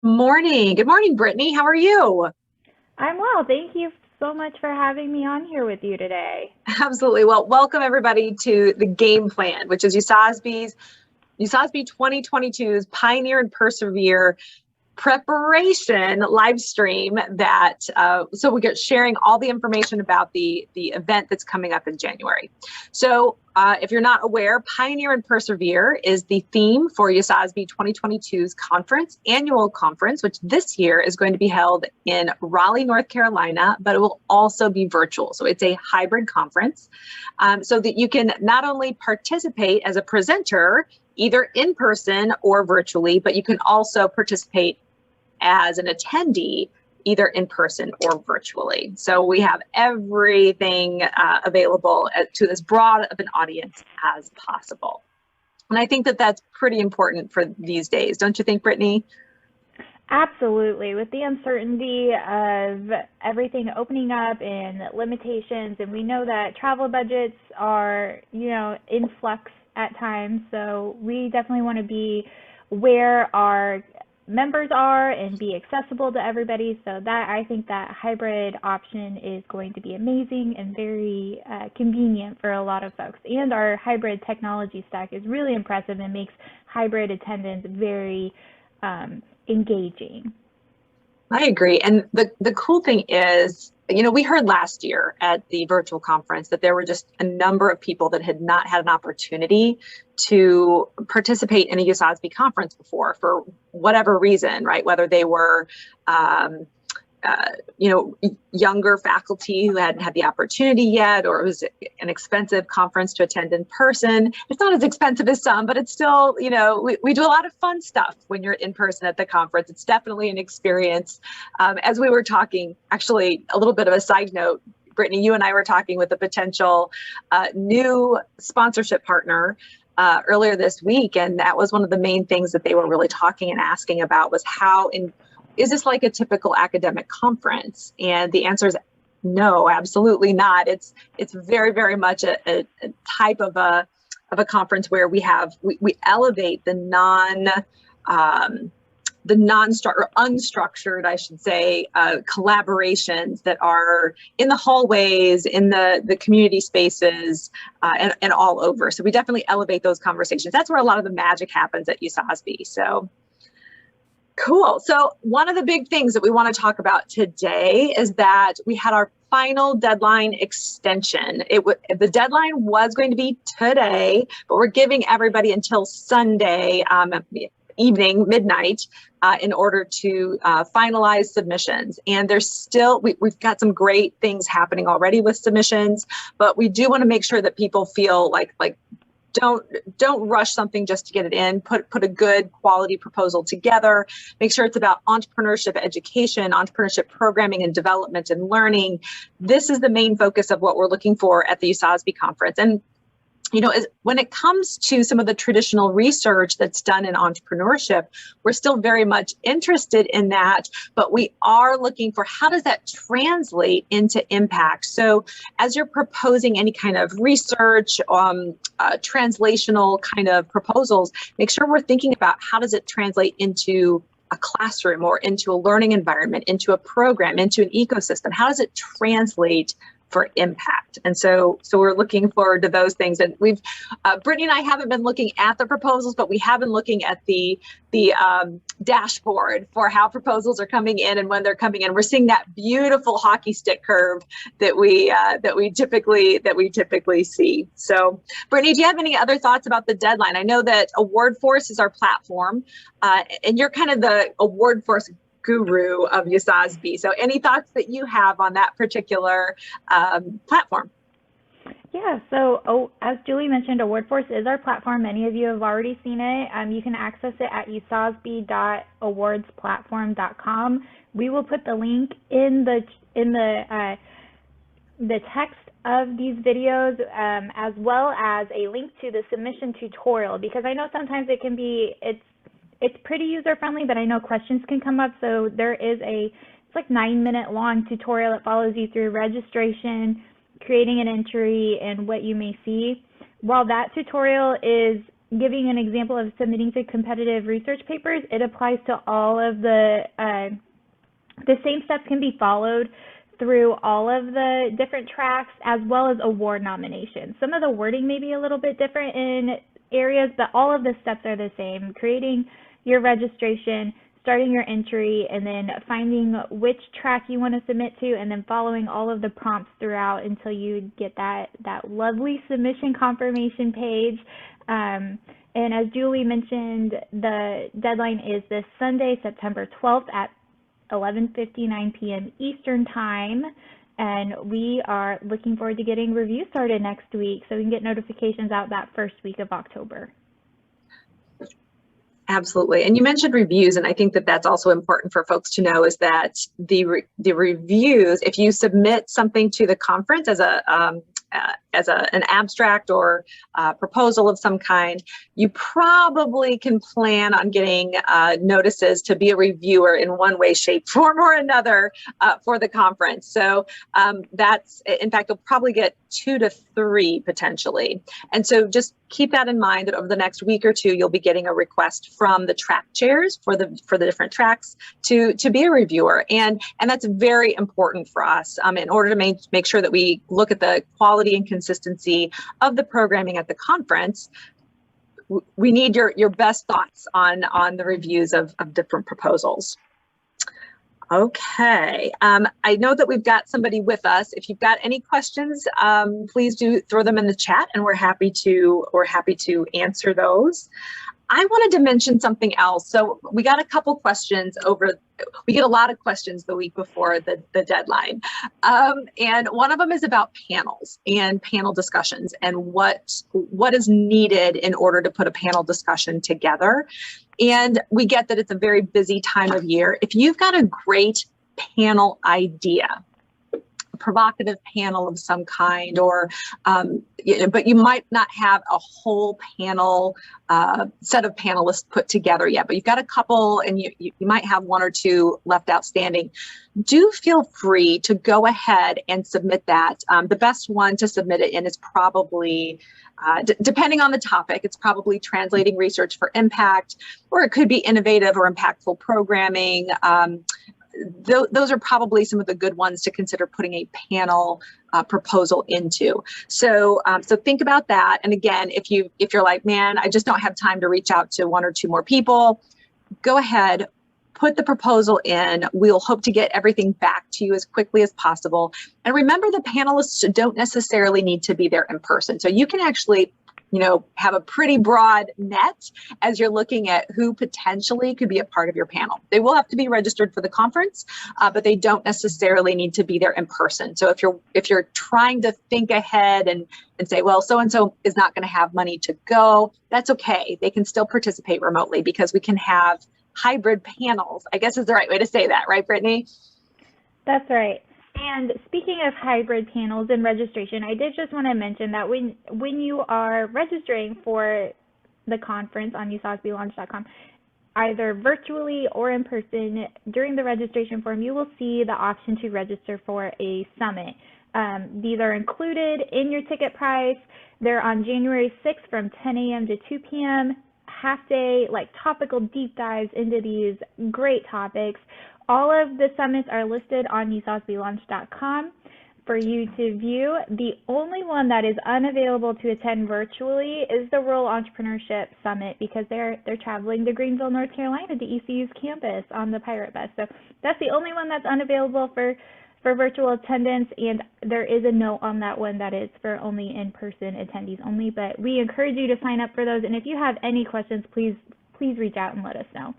Morning. Good morning, Brittany. How are you? I'm well. Thank you so much for having me on here with you today. Absolutely. Well, welcome everybody to the game plan, which is USASBE 2022's Pioneer and Persevere preparation live stream so we get sharing all the information about the event that's coming up in January. So if you're not aware, Pioneer and Persevere is the theme for USASBE 2022's annual conference, which this year is going to be held in Raleigh, North Carolina, but it will also be virtual. So it's a hybrid conference, so that you can not only participate as a presenter either in person or virtually, but you can also participate as an attendee, either in person or virtually. So we have everything available to as broad of an audience as possible. And I think that that's pretty important for these days. Don't you think, Brittany? Absolutely. With the uncertainty of everything opening up and limitations, and we know that travel budgets are, in flux at times. So we definitely want to be where our members are and be accessible to everybody. So that I think that hybrid option is going to be amazing and very convenient for a lot of folks. And our hybrid technology stack is really impressive and makes hybrid attendance very engaging. I agree. And the cool thing is, we heard last year at the virtual conference that there were just a number of people that had not had an opportunity to participate in a USASBE conference before for whatever reason, right? Whether they were, younger faculty who hadn't had the opportunity yet, or it was an expensive conference to attend in person. It's not as expensive as some, but it's still, we do a lot of fun stuff when you're in person at the conference. It's definitely an experience. As we were talking, actually, a little bit of a side note, Brittany, you and I were talking with a potential new sponsorship partner earlier this week, and that was one of the main things that they were really talking and asking about was is this like a typical academic conference? And the answer is no, absolutely not. It's very, very much a type of a conference where we elevate the unstructured, I should say, collaborations that are in the hallways, in the community spaces, and all over. So we definitely elevate those conversations. That's where a lot of the magic happens at USASBE. So cool. So one of the big things that we want to talk about today is that we had our final deadline extension. The deadline was going to be today, but we're giving everybody until Sunday evening, midnight, in order to finalize submissions. And there's still, we've got some great things happening already with submissions, but we do want to make sure that people feel like don't rush something just to get it in. Put a good quality proposal together. Make sure it's about entrepreneurship education, entrepreneurship programming and development and learning. This is the main focus of what we're looking for at the USASBE conference. And when it comes to some of the traditional research that's done in entrepreneurship, we're still very much interested in that, but we are looking for how does that translate into impact. So as you're proposing any kind of research, translational kind of proposals, make sure we're thinking about how does it translate into a classroom or into a learning environment, into a program, into an ecosystem. How does it translate for impact? And so we're looking forward to those things. And Brittany and I haven't been looking at the proposals, but we have been looking at the dashboard for how proposals are coming in and when they're coming in. We're seeing that beautiful hockey stick curve that we typically see. So Brittany, do you have any other thoughts about the deadline? I know that AwardForce is our platform, and you're kind of the AwardForce guru of USASBE. So any thoughts that you have on that particular platform? Yeah, so as Julie mentioned, AwardForce is our platform. Many of you have already seen it. You can access it at usasbe.awardsplatform.com. We will put the link in the text of these videos, as well as a link to the submission tutorial, because I know sometimes it's pretty user-friendly, but I know questions can come up. So there is it's like 9-minute long tutorial that follows you through registration, creating an entry, and what you may see. While that tutorial is giving an example of submitting to competitive research papers, it applies to all of the same steps can be followed through all of the different tracks, as well as award nominations. Some of the wording may be a little bit different in areas, but all of the steps are the same. Creating your registration, starting your entry, and then finding which track you want to submit to, and then following all of the prompts throughout until you get that lovely submission confirmation page. And as Julie mentioned, the deadline is this Sunday, September 12th at 11:59 p.m. Eastern Time, and we are looking forward to getting review started next week so we can get notifications out that first week of October. Absolutely. And you mentioned reviews, and I think that that's also important for folks to know, is that the reviews, if you submit something to the conference as an abstract or proposal of some kind, you probably can plan on getting notices to be a reviewer in one way, shape, form, or another for the conference. So that's, in fact, you'll probably get 2 to 3 potentially. And so just keep that in mind, that over the next week or two, you'll be getting a request from the track chairs for the different tracks to be a reviewer. And that's very important for us in order to make sure that we look at the quality and consistency of the programming at the conference. We need your best thoughts on the reviews of different proposals. Okay, I know that we've got somebody with us. If you've got any questions, please do throw them in the chat, and we're happy to answer those. I wanted to mention something else. So we got a couple questions we get a lot of questions the week before the deadline. And one of them is about panels and panel discussions and what is needed in order to put a panel discussion together. And we get that it's a very busy time of year. If you've got a great panel idea, provocative panel of some kind, or but you might not have a whole panel set of panelists put together yet, but you've got a couple and you might have 1 or 2 left outstanding. Do feel free to go ahead and submit that. The best one to submit it in is probably, depending on the topic, it's probably translating research for impact, or it could be innovative or impactful programming. Those are probably some of the good ones to consider putting a panel proposal into. So think about that. And again, if you're like, man, I just don't have time to reach out to 1 or 2 more people, go ahead, put the proposal in. We'll hope to get everything back to you as quickly as possible. And remember, the panelists don't necessarily need to be there in person. So you can actually have a pretty broad net as you're looking at who potentially could be a part of your panel. They will have to be registered for the conference, but they don't necessarily need to be there in person. So if you're trying to think ahead and say, well, so-and-so is not going to have money to go, that's okay. They can still participate remotely, because we can have hybrid panels, I guess is the right way to say that, right, Brittany? That's right. And speaking of hybrid panels and registration, I did just want to mention that when you are registering for the conference on USASBelaunch.com, either virtually or in person, during the registration form, you will see the option to register for a summit. These are included in your ticket price. They're on January 6th from 10 a.m. to 2 p.m., half day, like topical deep dives into these great topics. All of the summits are listed on USASBelaunch.com for you to view. The only one that is unavailable to attend virtually is the Rural Entrepreneurship Summit, because they're traveling to Greenville, North Carolina, to ECU's campus on the Pirate Bus. So that's the only one that's unavailable for virtual attendance, and there is a note on that one that is for only in-person attendees only. But we encourage you to sign up for those, and if you have any questions, please reach out and let us know.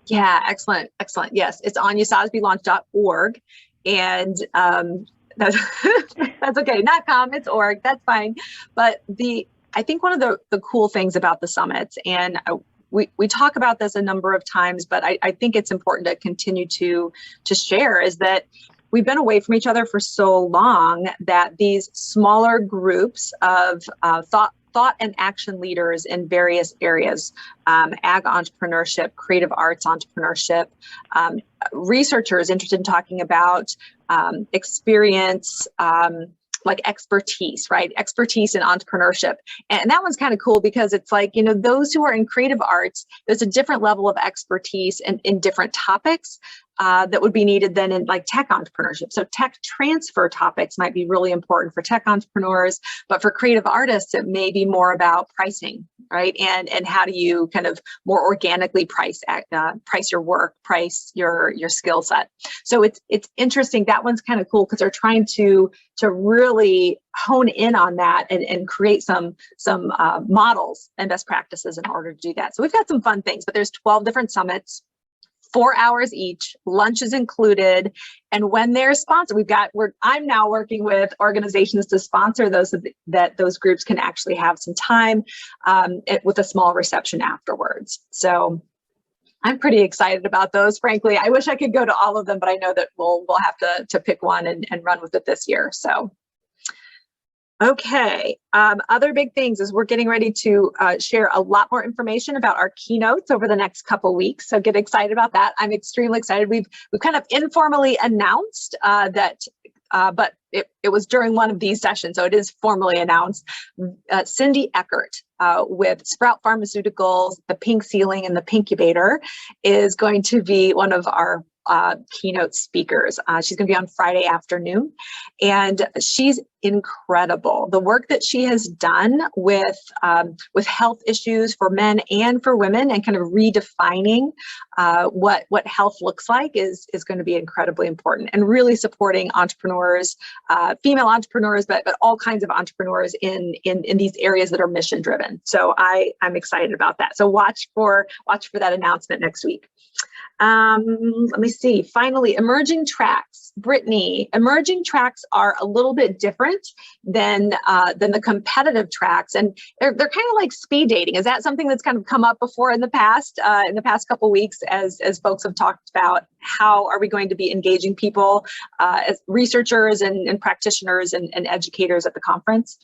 Yeah, excellent. Yes, it's on USASBelaunch.org, and that's okay. Not .com, it's .org. That's fine. But I think one of the cool things about the summits, and we talk about this a number of times, but I think it's important to continue to share, is that we've been away from each other for so long that these smaller groups of thought and action leaders in various areas, ag entrepreneurship, creative arts entrepreneurship, researchers interested in talking about experience like expertise, right? Expertise in entrepreneurship. And that one's kind of cool because it's like, you know, those who are in creative arts, there's a different level of expertise in different topics that would be needed than in like tech entrepreneurship. So tech transfer topics might be really important for tech entrepreneurs, but for creative artists, it may be more about pricing, right? And how do you kind of more organically price your work, price your skill set. So it's interesting. That one's kind of cool because they're trying to really hone in on that and create some models and best practices in order to do that. So we've got some fun things, but there's 12 different summits, 4 hours each, lunch is included. And when they're sponsored, I'm now working with organizations to sponsor those so that those groups can actually have some time with a small reception afterwards. So I'm pretty excited about those, frankly. I wish I could go to all of them, but I know that we'll have to pick one and run with it this year. So. Okay, other big things is we're getting ready to share a lot more information about our keynotes over the next couple weeks. So get excited about that. I'm extremely excited. We've kind of informally announced that, but it was during one of these sessions, so it is formally announced. Cindy Eckert with Sprout Pharmaceuticals, the Pink Ceiling and the Pinkubator is going to be one of our keynote speakers. She's going to be on Friday afternoon, and she's incredible. The work that she has done with health issues for men and for women, and kind of redefining what health looks like is going to be incredibly important, and really supporting entrepreneurs, female entrepreneurs, but all kinds of entrepreneurs in these areas that are mission driven. So I'm excited about that. So watch for that announcement next week. Let me see. Finally, emerging tracks. Brittani, emerging tracks are a little bit different than the competitive tracks, and they're kind of like speed dating. Is that something that's kind of come up before in the past couple weeks as folks have talked about how are we going to be engaging people as researchers and practitioners and educators at the conference?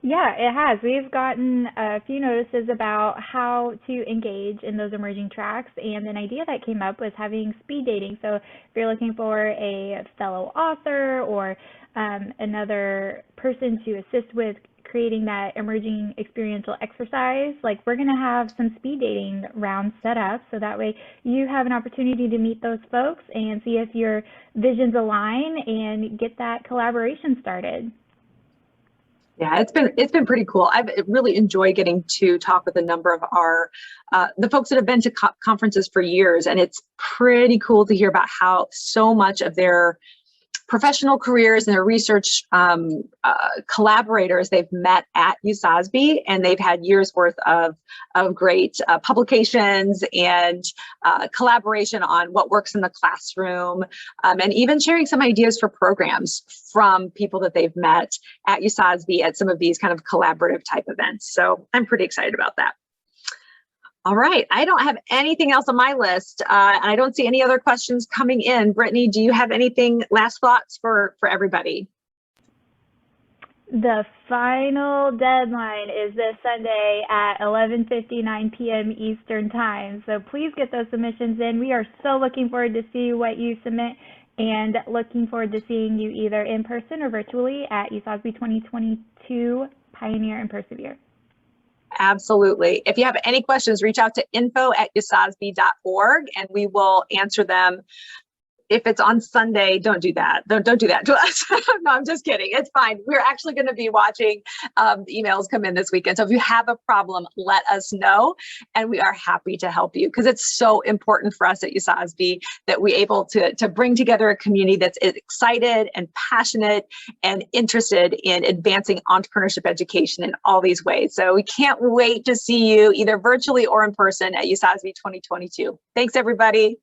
Yeah, it has. We've gotten a few notices about how to engage in those emerging tracks, and an idea that came up was having speed dating. So if you're looking for a fellow author or another person to assist with creating that emerging experiential exercise, like we're going to have some speed dating rounds set up, so that way you have an opportunity to meet those folks and see if your visions align and get that collaboration started. Yeah, it's been pretty cool. I've really enjoyed getting to talk with a number of our the folks that have been to conferences for years, and it's pretty cool to hear about how so much of their professional careers and their research collaborators they've met at USASBE, and they've had years worth of great publications and collaboration on what works in the classroom, and even sharing some ideas for programs from people that they've met at USASBE at some of these kind of collaborative type events. So I'm pretty excited about that. All right, I don't have anything else on my list. I don't see any other questions coming in. Brittani, do you have anything, last thoughts for everybody? The final deadline is this Sunday at 11:59 p.m. Eastern Time. So please get those submissions in. We are so looking forward to see what you submit, and looking forward to seeing you either in person or virtually at USASBE 2022 Pioneer and Persevere. Absolutely. If you have any questions, reach out to info@usasbe.org and we will answer them. If it's on Sunday, don't do that. Don't do that to us. No, I'm just kidding. It's fine. We're actually going to be watching the emails come in this weekend. So if you have a problem, let us know, and we are happy to help you, because it's so important for us at USASBE that we're able to bring together a community that's excited and passionate and interested in advancing entrepreneurship education in all these ways. So we can't wait to see you either virtually or in person at USASBE 2022. Thanks, everybody.